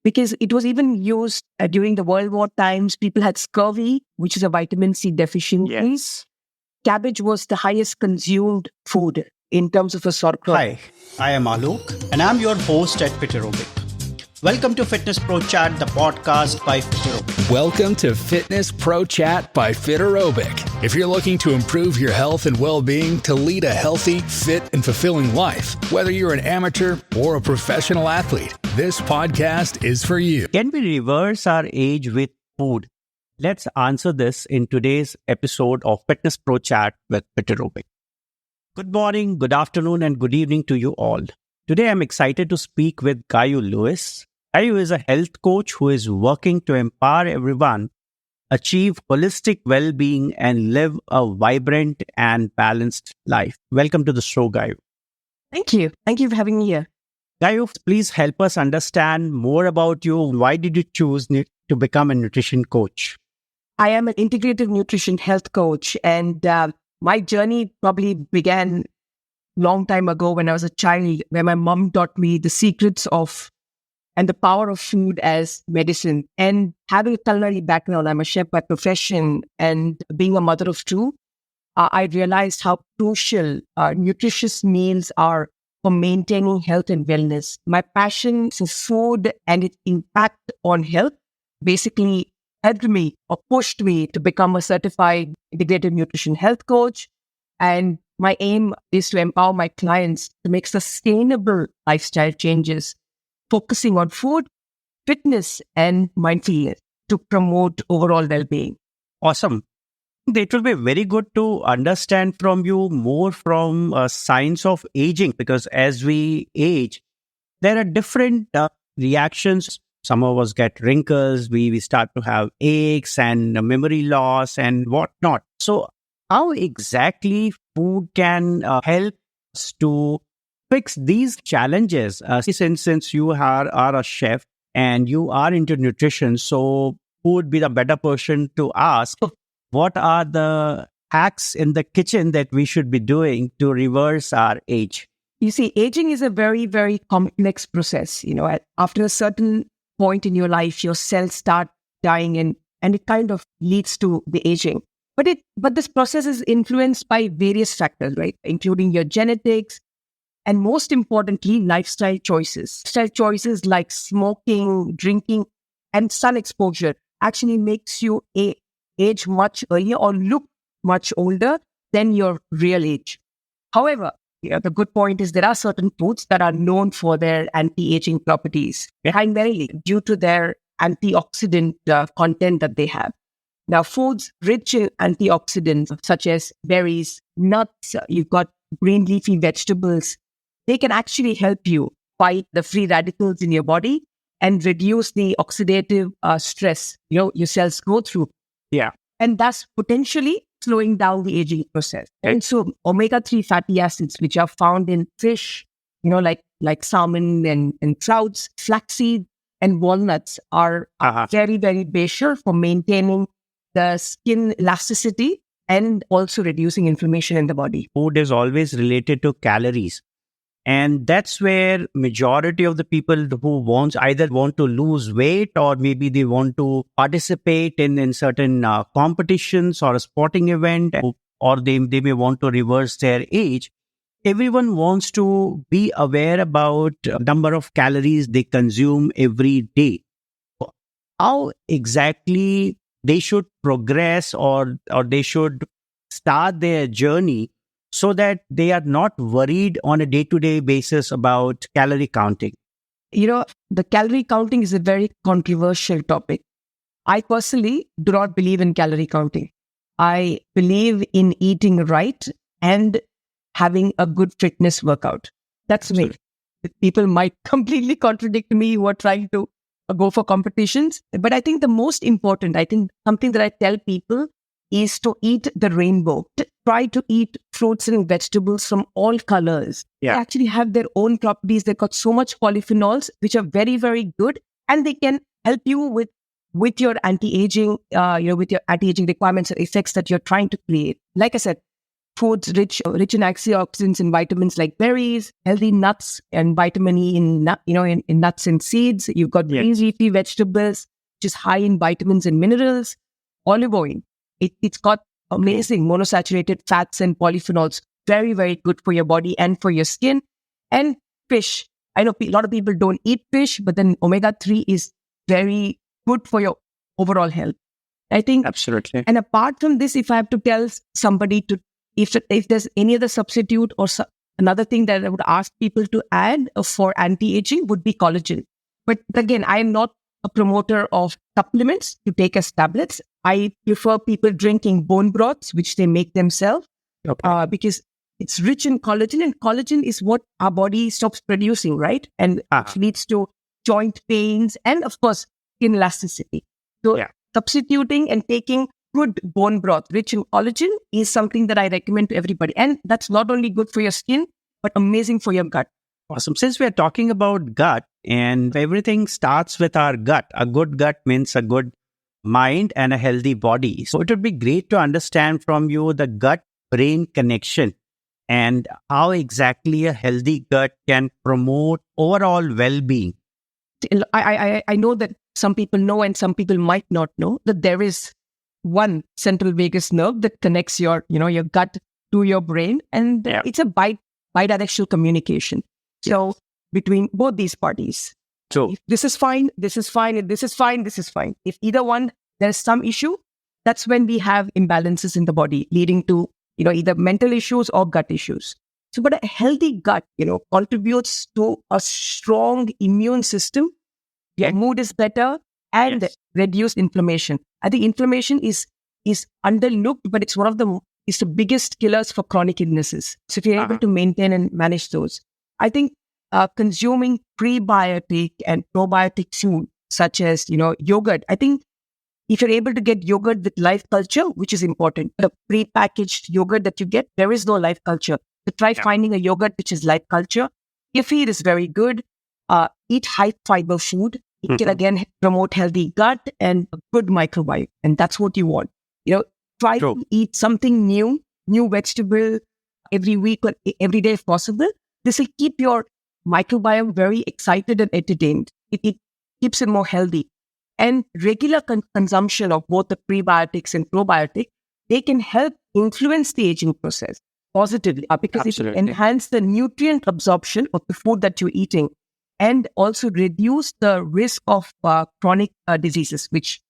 because it was even used during the World War times. People had scurvy, which is a vitamin C deficiency. Yes. Cabbage was the highest consumed food in terms of a sauerkraut. Hi, I am Alok and I'm your host at Fit Aerobic. Welcome to Fitness Pro Chat, the podcast by Fit Aerobic. Welcome to Fitness Pro Chat by Fit Aerobic. If you're looking to improve your health and well-being to lead a healthy, fit, and fulfilling life, whether you're an amateur or a professional athlete, this podcast is for you. Can we reverse our age with food? Let's answer this in today's episode of Fitness Pro Chat with Fit Aerobic. Good morning, good afternoon, and good evening to you all. Today, I'm excited to speak with Gayu Lewis. Gayu is a health coach who is working to empower everyone, achieve holistic well-being, and live a vibrant and balanced life. Welcome to the show, Gayu. Thank you. Thank you for having me here. Gayu, please help us understand more about you. Why did you choose to become a nutrition coach? I am an integrative nutrition health coach, and my journey probably began long time ago when I was a child, where my mom taught me the secrets of and the power of food as medicine. And having a culinary background, I'm a chef by profession, and being a mother of two, I realized how crucial nutritious meals are for maintaining health and wellness. My passion for food and its impact on health basically helped me or pushed me to become a certified integrative nutrition health coach. And my aim is to empower my clients to make sustainable lifestyle changes, focusing on food, fitness, and mindfulness to promote overall well-being. Awesome. It will be very good to understand from you more from science of aging, because as we age, there are different reactions. Some of us get wrinkles, we start to have aches and memory loss and whatnot. So how exactly food can help us to fix these challenges? Since you are a chef and you are into nutrition, so who would be the better person to ask? What are the hacks in the kitchen that we should be doing to reverse our age? You see, aging is a very, very complex process. After a certain point in your life, your cells start dying and it kind of leads to the aging. But this process is influenced by various factors, right? Including your genetics, and most importantly, lifestyle choices. Lifestyle choices like smoking, drinking, and sun exposure actually makes you age much earlier or look much older than your real age. However, the good point is there are certain foods that are known for their anti-aging properties, primarily due to their antioxidant content that they have. Now, foods rich in antioxidants, such as berries, nuts, you've got green leafy vegetables, they can actually help you fight the free radicals in your body and reduce the oxidative stress your cells go through. Yeah. And thus potentially slowing down the aging process. And so omega-3 fatty acids, which are found in fish, like salmon and trouts, flaxseed and walnuts are very, very beneficial for maintaining the skin elasticity and also reducing inflammation in the body. Food is always related to calories. And that's where majority of the people who either want to lose weight, or maybe they want to participate in certain competitions or a sporting event, or they may want to reverse their age. Everyone wants to be aware about number of calories they consume every day. How exactly they should progress or they should start their journey so that they are not worried on a day-to-day basis about calorie counting? The calorie counting is a very controversial topic. I personally do not believe in calorie counting. I believe in eating right and having a good fitness workout. That's me. People might completely contradict me who are trying to go for competitions. But I think the most important, something that I tell people is to eat the rainbow. Try to eat fruits and vegetables from all colors. Yeah. They actually have their own properties. They've got so much polyphenols, which are very, very good. And they can help you with your anti-aging, with your anti-aging requirements or effects that you're trying to create. Like I said, foods rich in antioxidants and vitamins like berries, healthy nuts and vitamin E in nuts and seeds. You've got green leafy vegetables, which is high in vitamins and minerals. Olive oil, it's got amazing monosaturated fats and polyphenols. Very, very good for your body and for your skin. And fish. I know a lot of people don't eat fish, but then omega-3 is very good for your overall health. I think Absolutely. And apart from this, if I have to tell somebody if there's any other substitute or another thing that I would ask people to add for anti-aging would be collagen. But again, I am not a promoter of supplements to take as tablets. I prefer people drinking bone broths, which they make themselves, because it's rich in collagen, and collagen is what our body stops producing, right? And which leads to joint pains and, of course, skin elasticity. So substituting and taking good bone broth rich in collagen is something that I recommend to everybody. And that's not only good for your skin, but amazing for your gut. Awesome. Since we are talking about gut and everything starts with our gut, a good gut means a good mind and a healthy body. So it would be great to understand from you the gut-brain connection and how exactly a healthy gut can promote overall well-being. I know that some people know and some people might not know that there is one central vagus nerve that connects your gut to your brain, and it's a bidirectional communication. So between both these parties. So if this is fine, this is fine, and this is fine, this is fine. If either one, there's some issue, that's when we have imbalances in the body leading to either mental issues or gut issues. So, but a healthy gut, contributes to a strong immune system. Your mood is better and reduced inflammation. I think inflammation is underlooked, but it's the biggest killers for chronic illnesses. So if you're able to maintain and manage those, I think consuming prebiotic and probiotic food, such as, yogurt. I think if you're able to get yogurt with live culture, which is important, the pre-packaged yogurt that you get, there is no live culture. So try finding a yogurt which is live culture. Kefir is very good. Eat high fiber food. It can again promote healthy gut and a good microbiome. And that's what you want. Try to eat something new vegetable every week or every day if possible. This will keep your microbiome very excited and entertained. It keeps it more healthy. And regular consumption of both the prebiotics and probiotics, they can help influence the aging process positively because it will enhance the nutrient absorption of the food that you're eating and also reduce the risk of chronic diseases, which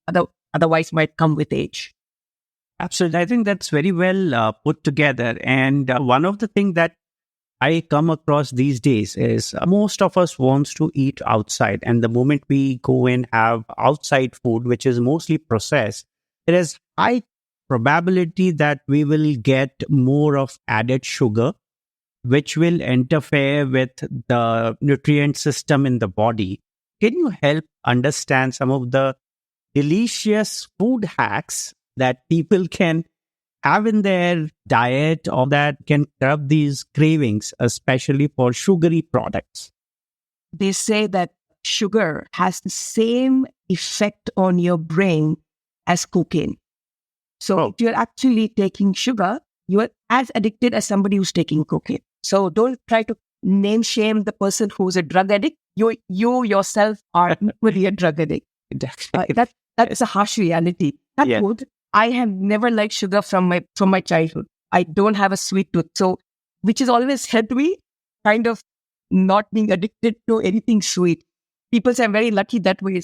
otherwise might come with age. Absolutely. I think that's very well put together. And one of the things that I come across these days is most of us wants to eat outside. And the moment we go and have outside food, which is mostly processed, there is high probability that we will get more of added sugar, which will interfere with the nutrient system in the body. Can you help understand some of the delicious food hacks that people can have in their diet or that can curb these cravings, especially for sugary products? They say that sugar has the same effect on your brain as cocaine. So if you're actually taking sugar, you are as addicted as somebody who's taking cocaine. So don't try to name shame the person who's a drug addict. You yourself are equally a drug addict. That's a harsh reality. I have never liked sugar from my childhood. I don't have a sweet tooth, so which has always helped me kind of not being addicted to anything sweet. People say I'm very lucky that way,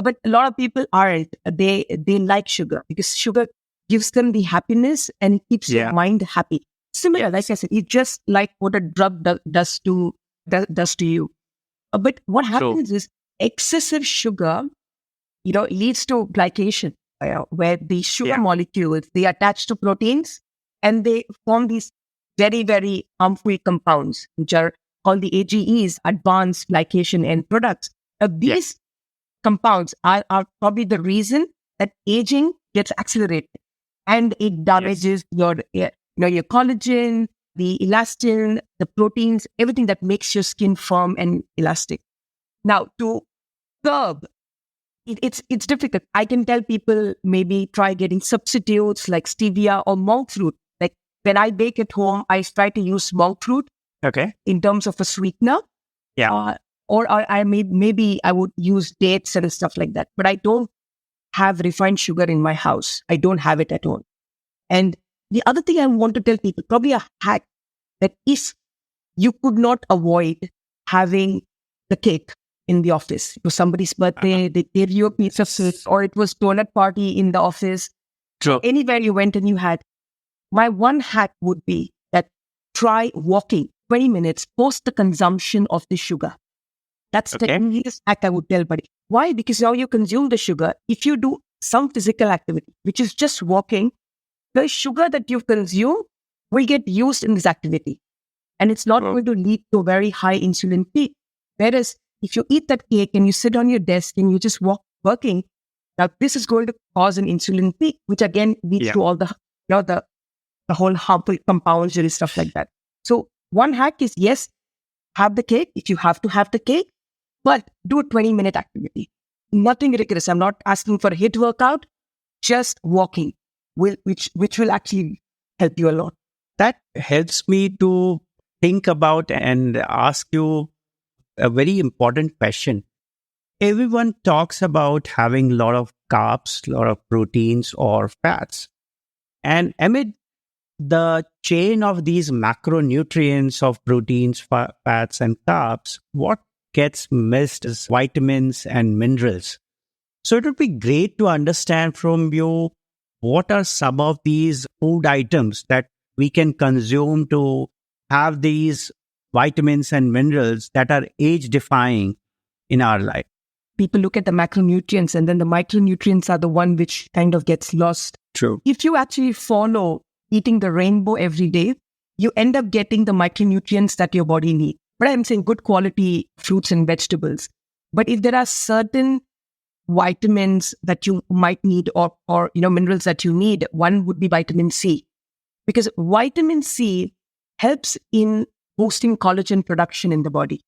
but a lot of people aren't. They like sugar because sugar gives them the happiness and it keeps your mind happy. Similar, like I said, it's just like what a drug does to you. But what happens is excessive sugar, leads to glycation. Where the sugar molecules, they attach to proteins and they form these very, very harmful compounds, which are called the AGEs, advanced glycation end products. These compounds are probably the reason that aging gets accelerated and it damages your collagen, the elastin, the proteins, everything that makes your skin firm and elastic. Now, to curb, it's difficult. I can tell people maybe try getting substitutes like stevia or monk fruit. Like when I bake at home, I try to use monk fruit Okay. in terms of a sweetener. Yeah. Or maybe I would use dates and stuff like that. But I don't have refined sugar in my house. I don't have it at home. And the other thing I want to tell people, probably a hack, that if you could not avoid having the cake in the office, it was somebody's birthday, they gave you a piece of cake, or it was donut party in the office, True. anywhere you went and you had, my one hack would be that try walking 20 minutes post the consumption of the sugar. That's the easiest hack I would tell buddy. Why? Because now you consume the sugar. If you do some physical activity, which is just walking, the sugar that you've consumed will get used in this activity. And it's not going to lead to a very high insulin peak. Whereas if you eat that cake and you sit on your desk and you just working, now this is going to cause an insulin peak, which again leads to all the, the whole harmful compounds and stuff like that. So one hack is, yes, have the cake if you have to have the cake, but do a 20-minute activity. Nothing rigorous. I'm not asking for a HIIT workout, just walking, which will actually help you a lot. That helps me to think about and ask you a very important question. Everyone talks about having a lot of carbs, a lot of proteins or fats. And amid the chain of these macronutrients of proteins, fats, and carbs, what gets missed is vitamins and minerals. So it would be great to understand from you what are some of these food items that we can consume to have these vitamins and minerals that are age-defying in our life. People look at the macronutrients and then the micronutrients are the one which kind of gets lost. True. If you actually follow eating the rainbow every day, you end up getting the micronutrients that your body needs. But I'm saying good quality fruits and vegetables. But if there are certain vitamins that you might need or minerals that you need, one would be vitamin C. Because vitamin C helps in boosting collagen production in the body.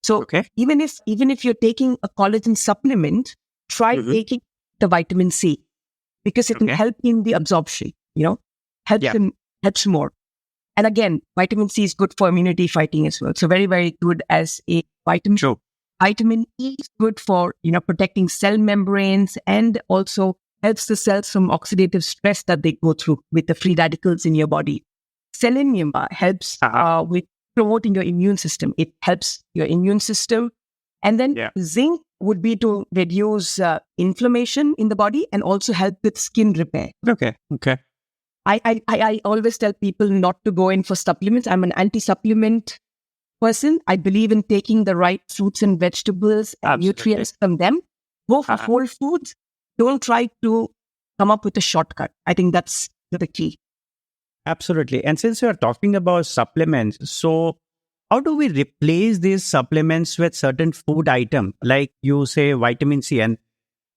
So even if you're taking a collagen supplement, try taking the vitamin C because it can help in the absorption, helps more. And again, vitamin C is good for immunity fighting as well. So very, very good as a vitamin. True. Vitamin E is good for, protecting cell membranes and also helps the cells from oxidative stress that they go through with the free radicals in your body. Selenium helps with promoting your immune system. It helps your immune system. And then zinc would be to reduce inflammation in the body and also help with skin repair. Okay. I always tell people not to go in for supplements. I'm an anti-supplement person. I believe in taking the right fruits and vegetables and nutrients from them. Go for whole foods. Don't try to come up with a shortcut. I think that's the key. Absolutely. And since you're talking about supplements, so how do we replace these supplements with certain food item? Like you say vitamin C, and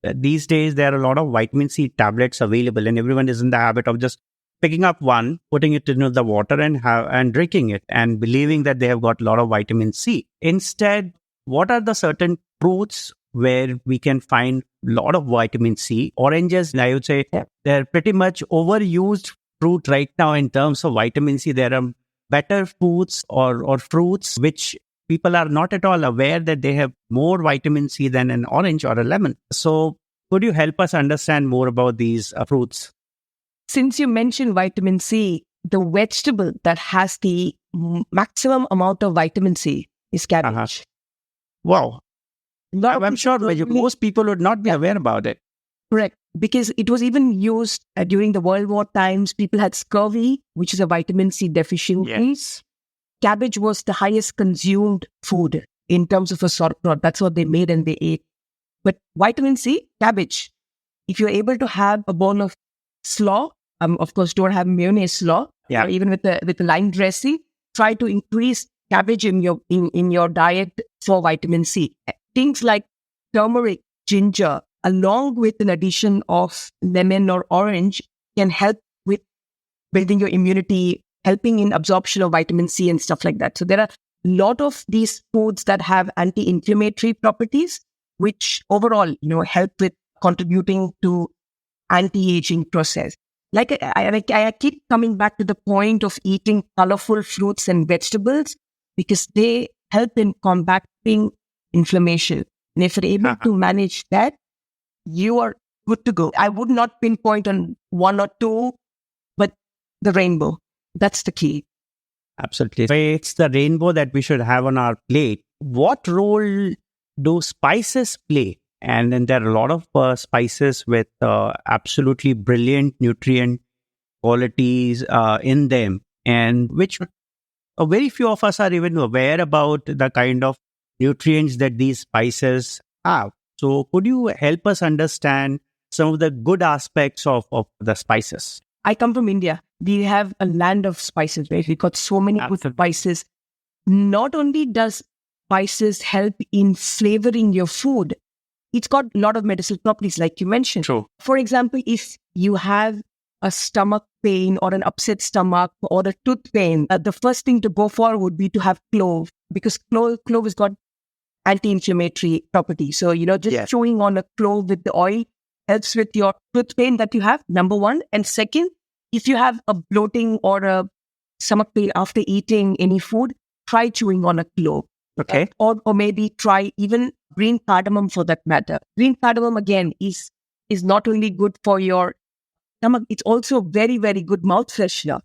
these days there are a lot of vitamin C tablets available and everyone is in the habit of just picking up one, putting it into the water and drinking it and believing that they have got a lot of vitamin C. Instead, what are the certain fruits where we can find a lot of vitamin C? Oranges, I would say, they're pretty much overused fruit right now in terms of vitamin C. There are better foods or fruits which people are not at all aware that they have more vitamin C than an orange or a lemon. So could you help us understand more about these fruits? Since you mentioned vitamin C, the vegetable that has the maximum amount of vitamin C is cabbage. Wow. I'm sure most people would not be aware about it. Correct. Because it was even used during the World War times. People had scurvy, which is a vitamin C deficiency. Yes. Cabbage was the highest consumed food in terms of a sauerkraut. That's what they made and they ate. But vitamin C, cabbage. If you're able to have a bowl of slaw, of course, don't have mayonnaise slaw, or even with the lime dressing, try to increase cabbage in your diet for vitamin C. Things like turmeric, ginger, along with an addition of lemon or orange can help with building your immunity, helping in absorption of vitamin C and stuff like that. So there are a lot of these foods that have anti-inflammatory properties, which overall, help with contributing to anti-aging process. I keep coming back to the point of eating colorful fruits and vegetables because they help in combating inflammation. And if you're able to manage that, you are good to go. I would not pinpoint on one or two, but the rainbow. That's the key. Absolutely. It's the rainbow that we should have on our plate. What role do spices play? And then there are a lot of spices with absolutely brilliant nutrient qualities in them, and which very few of us are even aware about the kind of nutrients that these spices have. So could you help us understand some of the good aspects of the spices? I come from India. We have a land of spices, right? We got so many good spices. Not only does spices help in flavoring your food, it's got a lot of medicinal properties, like you mentioned. True. For example, if you have a stomach pain or an upset stomach or a tooth pain, the first thing to go for would be to have clove, because clove has got anti-inflammatory properties. So, just chewing on a clove with the oil helps with your tooth pain that you have, number one. And second, if you have a bloating or a stomach pain after eating any food, try chewing on a clove. Okay. Or maybe try even green cardamom for that matter. Green cardamom, again, is not only good for your stomach, it's also very, very good mouth freshener.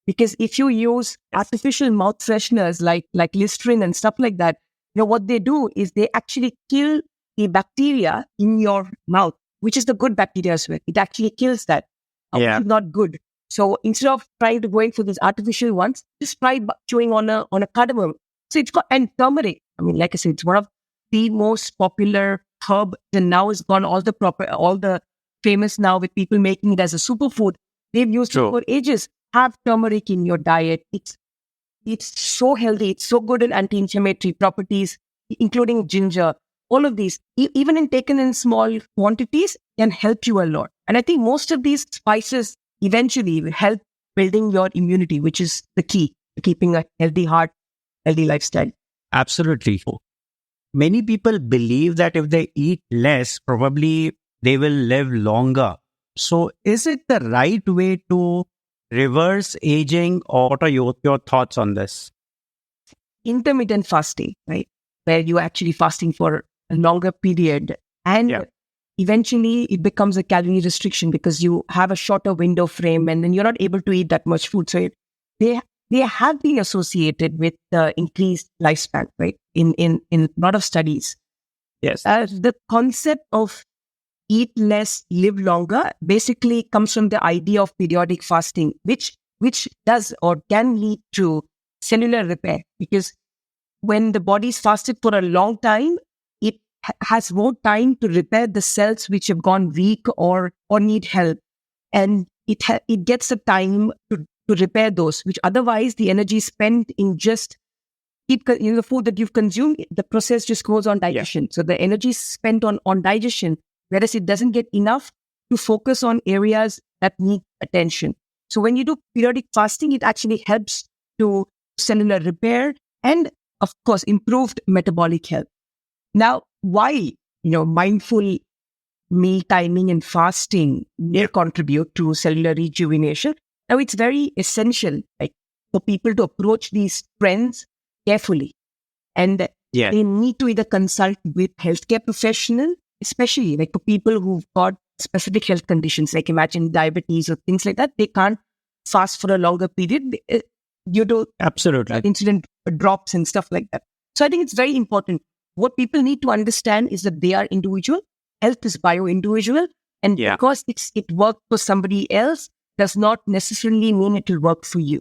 Because if you use artificial mouth fresheners like Listerine and stuff like that, what they do is they actually kill the bacteria in your mouth, which is the good bacteria as well. It actually kills that. Which is not good. So instead of trying to going for these artificial ones, just try chewing on a cardamom. So it's got, and turmeric. I mean, like I said, it's one of the most popular herb, and now it's gone all the famous now with people making it as a superfood. They've used it for ages. Have turmeric in your diet. It's so healthy. It's so good in anti-inflammatory properties, including ginger. All of these, even in taken in small quantities, can help you a lot. And I think most of these spices eventually will help building your immunity, which is the key to keeping a healthy heart, healthy lifestyle. Absolutely. Many people believe that if they eat less, probably they will live longer. So is it the right way to reverse aging, or what are your thoughts on this? Intermittent fasting, right? Where you're actually fasting for a longer period. And eventually it becomes a calorie restriction because you have a shorter window frame and then you're not able to eat that much food. So they have been associated with increased lifespan, right? In a lot of studies. Yes. The concept of eat less, live longer basically comes from the idea of periodic fasting, which does or can lead to cellular repair. Because when the body is fasted for a long time, it has more time to repair the cells which have gone weak or need help. And it gets the time to repair those, which otherwise the energy spent in just keep the food that you've consumed, the process just goes on digestion. So the energy is spent on digestion, whereas it doesn't get enough to focus on areas that need attention. So when you do periodic fasting, it actually helps to cellular repair and, of course, improved metabolic health. Now, why, mindful meal timing and fasting may contribute to cellular rejuvenation? Now, it's very essential, for people to approach these trends carefully. And they need to either consult with healthcare professional, especially for people who've got specific health conditions, like imagine diabetes or things like that. They can't fast for a longer period due to insulin drops and stuff like that. So I think it's very important. What people need to understand is that they are individual. Health is bio-individual. And because it worked for somebody else does not necessarily mean it will work for you.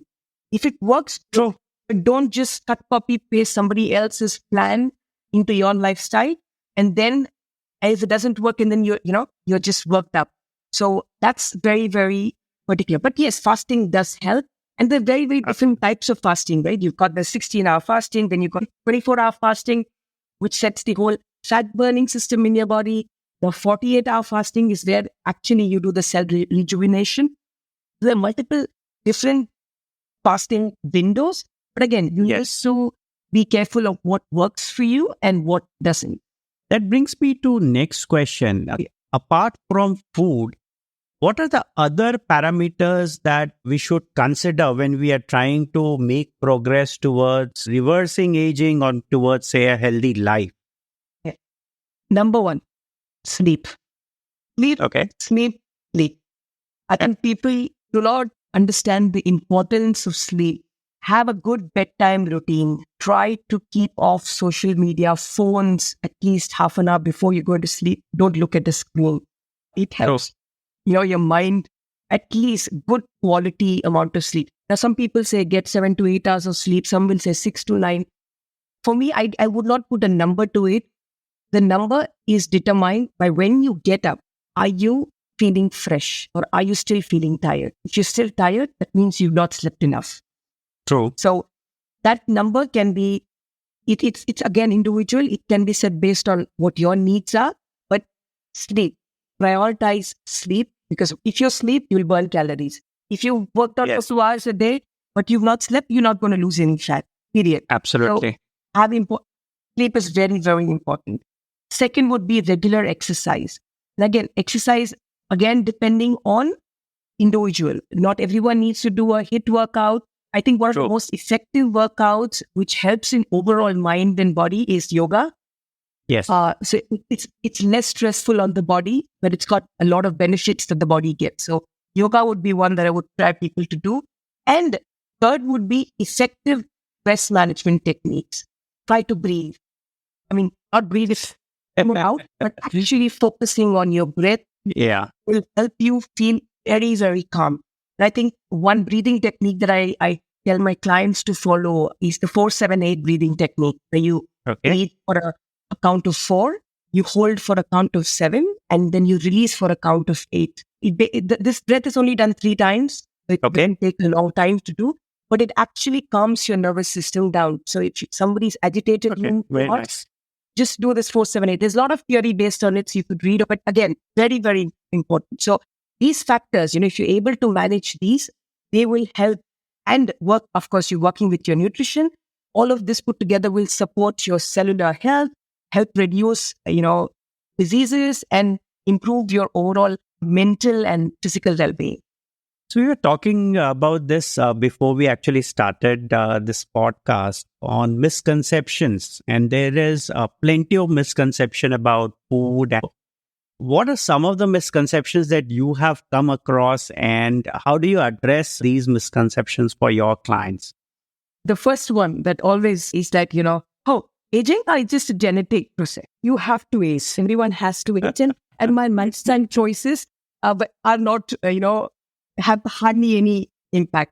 If it works, true. But don't just copy paste somebody else's plan into your lifestyle, and then if it doesn't work, and then you're just worked up. So that's very, very particular. But yes, fasting does help, and there are very, very different types of fasting, right? You've got the 16-hour fasting, then you've got 24-hour fasting, which sets the whole fat burning system in your body. The 48-hour fasting is where actually you do the cell rejuvenation. There are multiple different fasting windows. But again, you need to be careful of what works for you and what doesn't. That brings me to next question. Apart from food, What are the other parameters that we should consider when we are trying to make progress towards reversing aging or towards, say, a healthy life? Yeah. Number one, sleep. Sleep, Okay. sleep, sleep. I think people do not understand the importance of sleep. Have a good bedtime routine. Try to keep off social media, phones at least half an hour before you go to sleep. Don't look at the screen. It helps. Your mind, at least good quality amount of sleep. Now, some people say get 7 to 8 hours of sleep. Some will say 6 to 9. For me, I would not put a number to it. The number is determined by when you get up. Are you feeling fresh or are you still feeling tired? If you're still tired, that means you've not slept enough. True. So that number can be, it's again individual. It can be set based on what your needs are, but sleep. Prioritize sleep because if you sleep, you'll burn calories. If you worked out for 2 hours a day, but you've not slept, you're not going to lose any fat, period. Absolutely. So sleep is very, very important. Second would be regular exercise. And again, exercise, again, depending on individual. Not everyone needs to do a HIIT workout. I think one of the most effective workouts, which helps in overall mind and body, is yoga. Yes. So it's less stressful on the body, but it's got a lot of benefits that the body gets. So yoga would be one that I would try people to do. And third would be effective stress management techniques. Try to breathe. I mean, not breathe it out, but actually focusing on your breath will help you feel very, very calm. And I think one breathing technique that I tell my clients to follow is the 4-7-8 breathing technique, where you breathe for a count of 4, you hold for a count of 7, and then you release for a count of 8. This breath is only done 3 times. It doesn't take a long time to do, but it actually calms your nervous system down. So if somebody's agitated, just do this 4-7-8. There's a lot of theory based on it, so you could read, but again, very, very important. So these factors, if you're able to manage these, they will help and work. Of course, you're working with your nutrition. All of this put together will support your cellular health, help reduce, diseases, and improve your overall mental and physical well-being. So we were talking about this before we actually started this podcast on misconceptions, and there is plenty of misconception about food. What are some of the misconceptions that you have come across, and how do you address these misconceptions for your clients? The first one that always is that, aging is just a genetic process. You have to age. Everyone has to age. And my lifestyle choices are not, have hardly any impact.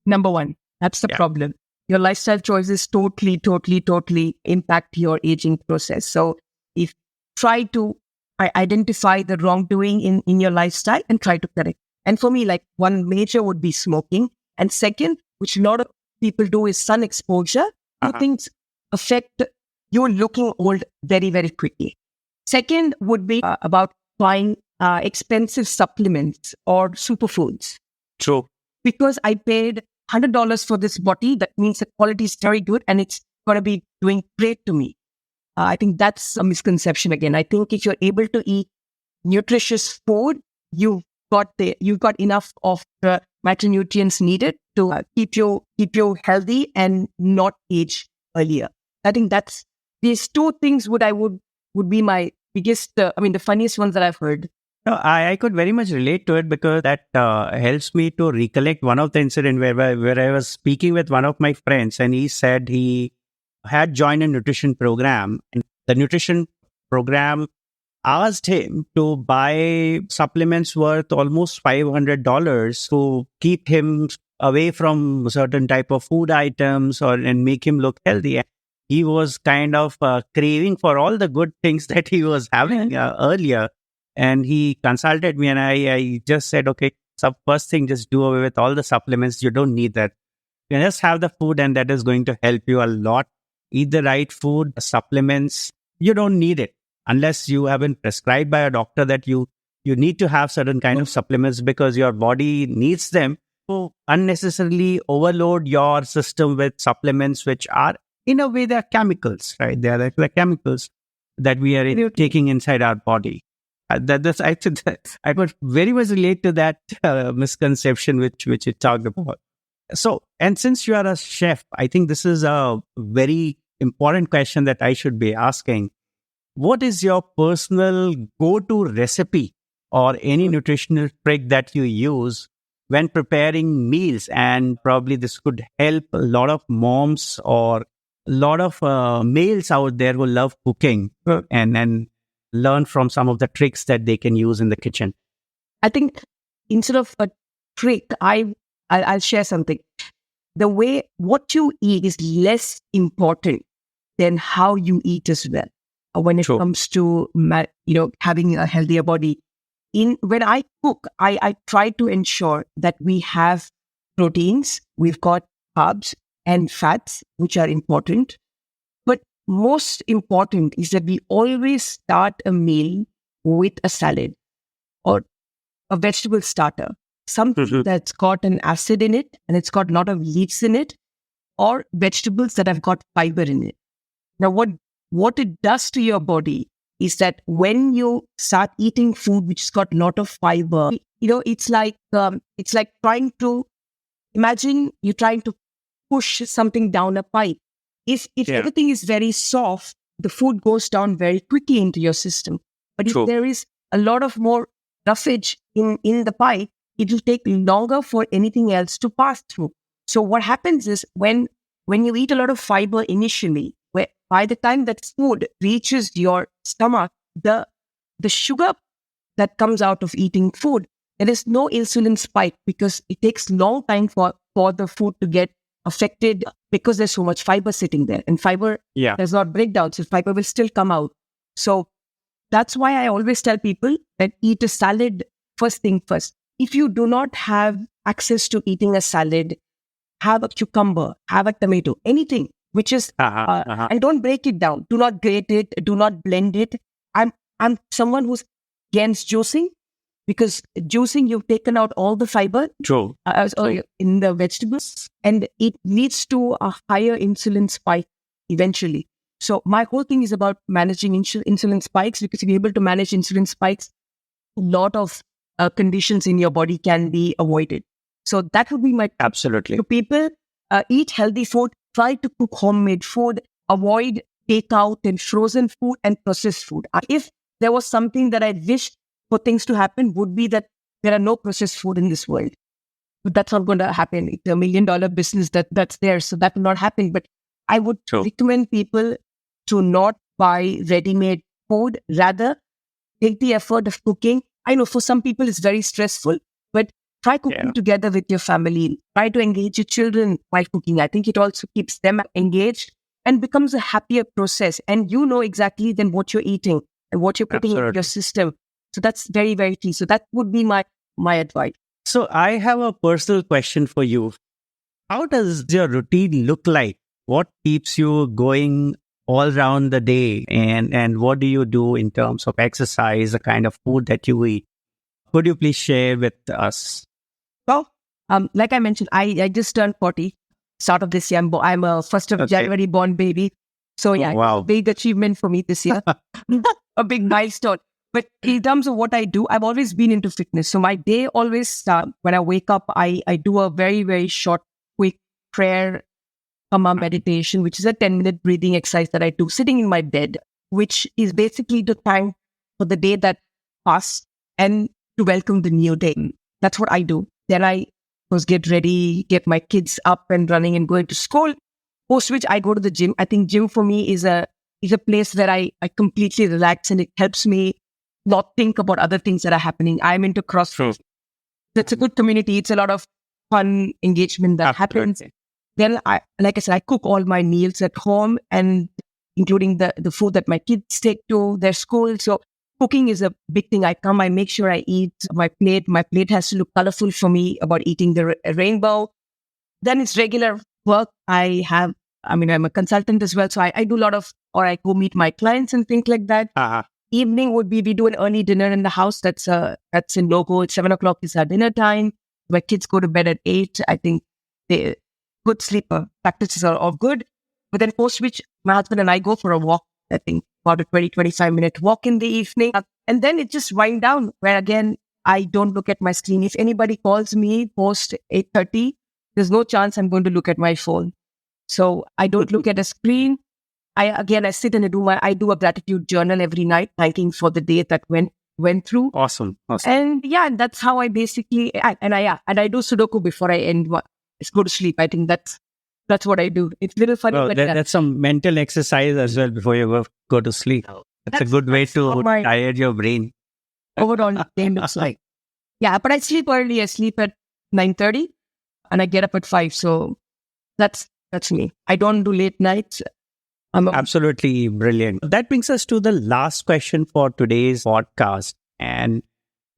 Number one, that's the problem. Your lifestyle choices totally impact your aging process. So if try to identify the wrongdoing in your lifestyle and try to correct. And for me, like one major would be smoking. And second, which a lot of people do, is sun exposure. Two things affect you looking old very, very quickly. Second would be about buying expensive supplements or superfoods. True. Because I paid $100 for this bottle, that means the quality is very good and it's going to be doing great to me. I think that's a misconception again. I think if you're able to eat nutritious food, you've got enough of the micronutrients needed to keep you healthy and not age earlier. I think that's these two things would be my biggest, the funniest ones that I've heard. No, I could very much relate to it because that helps me to recollect one of the incident where I was speaking with one of my friends, and he said he had joined a nutrition program, and the nutrition program asked him to buy supplements worth almost $500 to keep him away from certain type of food items and make him look healthy. He was kind of craving for all the good things that he was having earlier. And he consulted me, and I just said, okay, so first thing, just do away with all the supplements. You don't need that. You just have the food, and that is going to help you a lot. Eat the right food, supplements. You don't need it unless you have been prescribed by a doctor that you need to have certain kind of supplements because your body needs them. So unnecessarily overload your system with supplements, which are in a way they're chemicals, right? They're like the chemicals that we are taking inside our body. That's I think I could very much relate to that misconception which you talked about. So, and since you are a chef, I think this is a very important question that I should be asking. What is your personal go-to recipe or any nutritional trick that you use when preparing meals? And probably this could help a lot of moms or a lot of males out there who love cooking and learn from some of the tricks that they can use in the kitchen. I think instead of a trick, I'll share something. The way what you eat is less important than how you eat as well. When it True. comes to having a healthier body, when I cook, I try to ensure that we have proteins, we've got carbs and fats, which are important. But most important is that we always start a meal with a salad or a vegetable starter, something that's got an acid in it and it's got a lot of leaves in it, or vegetables that have got fiber in it. Now, what it does to your body is that when you start eating food which has got a lot of fiber, it's like trying to imagine you're trying to push something down a pipe. If everything is very soft, the food goes down very quickly into your system. But if there is a lot of more roughage in the pipe, it will take longer for anything else to pass through. So what happens is when you eat a lot of fiber initially, by the time that food reaches your stomach, the sugar that comes out of eating food, there is no insulin spike because it takes long time for the food to get affected because there's so much fiber sitting there. And fiber does not break down, so fiber will still come out. So that's why I always tell people that eat a salad first thing first. If you do not have access to eating a salad, have a cucumber, have a tomato, anything which is, and don't break it down. Do not grate it. Do not blend it. I'm someone who's against juicing because juicing, you've taken out all the fiber in the vegetables and it leads to a higher insulin spike eventually. So my whole thing is about managing insulin spikes because if you're able to manage insulin spikes, a lot of conditions in your body can be avoided. So that would be my absolutely. To people, eat healthy food, try to cook homemade food, avoid takeout and frozen food and processed food. If there was something that I wish for things to happen, would be that there are no processed food in this world. But that's not going to happen. It's $1 million business that's there, so that will not happen. But I would recommend people to not buy ready-made food, rather take the effort of cooking. I know for some people it's very stressful, but try cooking together with your family. Try to engage your children while cooking. I think it also keeps them engaged and becomes a happier process. And you know exactly then what you're eating and what you're putting in your system. So that's very, very key. So that would be my advice. So I have a personal question for you. How does your routine look like? What keeps you going all around the day? And what do you do in terms of exercise, the kind of food that you eat? Could you please share with us? Well, like I mentioned, I just turned 40, start of this year. I'm a 1st of January born baby. So wow. Big achievement for me this year. A big milestone. But in terms of what I do, I've always been into fitness. So my day always starts when I wake up, I do a very, very short, quick prayer, meditation, which is a 10-minute breathing exercise that I do sitting in my bed, which is basically the time for the day that passed and to welcome the new day. That's what I do. Then I get ready, get my kids up and running and going to school, post which I go to the gym. I think gym for me is a place where I completely relax and it helps me not think about other things that are happening. I'm into CrossFit. That's a good community. It's a lot of fun engagement that happens. Then like I said, I cook all my meals at home and including the food that my kids take to their school. So cooking is a big thing. I make sure I eat my plate. My plate has to look colorful for me about eating the rainbow. Then it's regular work. I'm a consultant as well. So I do a lot of, or I go meet my clients and things like that. Evening would be, we do an early dinner in the house. That's in logo. It's 7:00 is our dinner time. My kids go to bed at 8. I think they good sleeper practices are all good. But then post which my husband and I go for a walk, I think about a 20-25 minute walk in the evening. And then it just wind down where again, I don't look at my screen. If anybody calls me post 8:30, there's no chance I'm going to look at my phone. So I don't look at a screen. I sit and I do a gratitude journal every night, thanking for the day that went through. Awesome. And and that's how I basically, and I do Sudoku before I go to sleep. I think that's what I do. It's a little funny, Well, but that's some mental exercise as well before you go to sleep. That's a good way to tire your brain. overall day looks like. Yeah, but I sleep early. I sleep at 9:30 and I get up at 5. So that's me. I don't do late nights. Absolutely brilliant. That brings us to the last question for today's podcast. And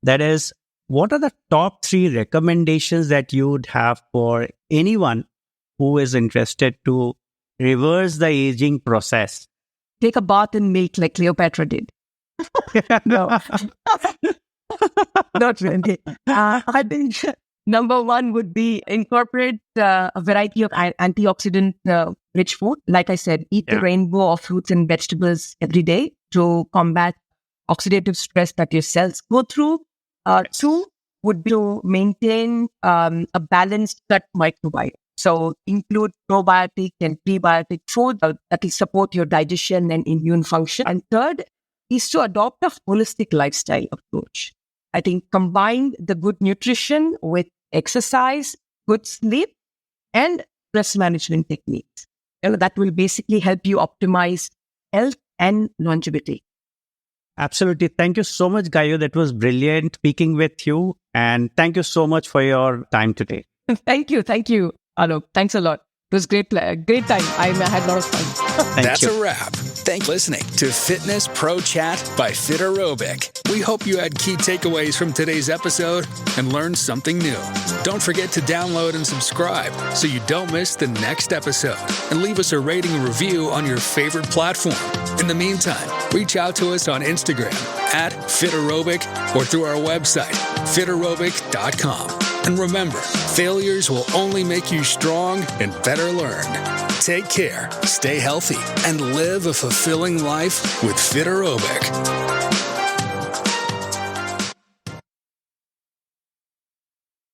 that is, what are the top 3 recommendations that you would have for anyone who is interested to reverse the aging process? Take a bath in milk like Cleopatra did. No, not really. I think number 1 would be incorporate a variety of antioxidant-rich food. Like I said, eat the rainbow of fruits and vegetables every day to combat oxidative stress that your cells go through. 2 would be to maintain a balanced gut microbiome. So include probiotic and prebiotic food that will support your digestion and immune function. And 3rd is to adopt a holistic lifestyle approach. I think combine the good nutrition with exercise, good sleep, and stress management techniques. That will basically help you optimize health and longevity. Absolutely. Thank you so much, Gayu. That was brilliant speaking with you. And thank you so much for your time today. Thank you, Alok. Thanks a lot. It was great time. I had a lot of fun. That's a wrap. Thanks for listening to Fitness Pro Chat by Fit Aerobic. We hope you had key takeaways from today's episode and learned something new. Don't forget to download and subscribe so you don't miss the next episode. And leave us a rating and review on your favorite platform. In the meantime, reach out to us on Instagram at Fit Aerobic or through our website, fitaerobic.com. And remember, failures will only make you strong and better learn. Take care, stay healthy, and live a fulfilling life with Fit Aerobic.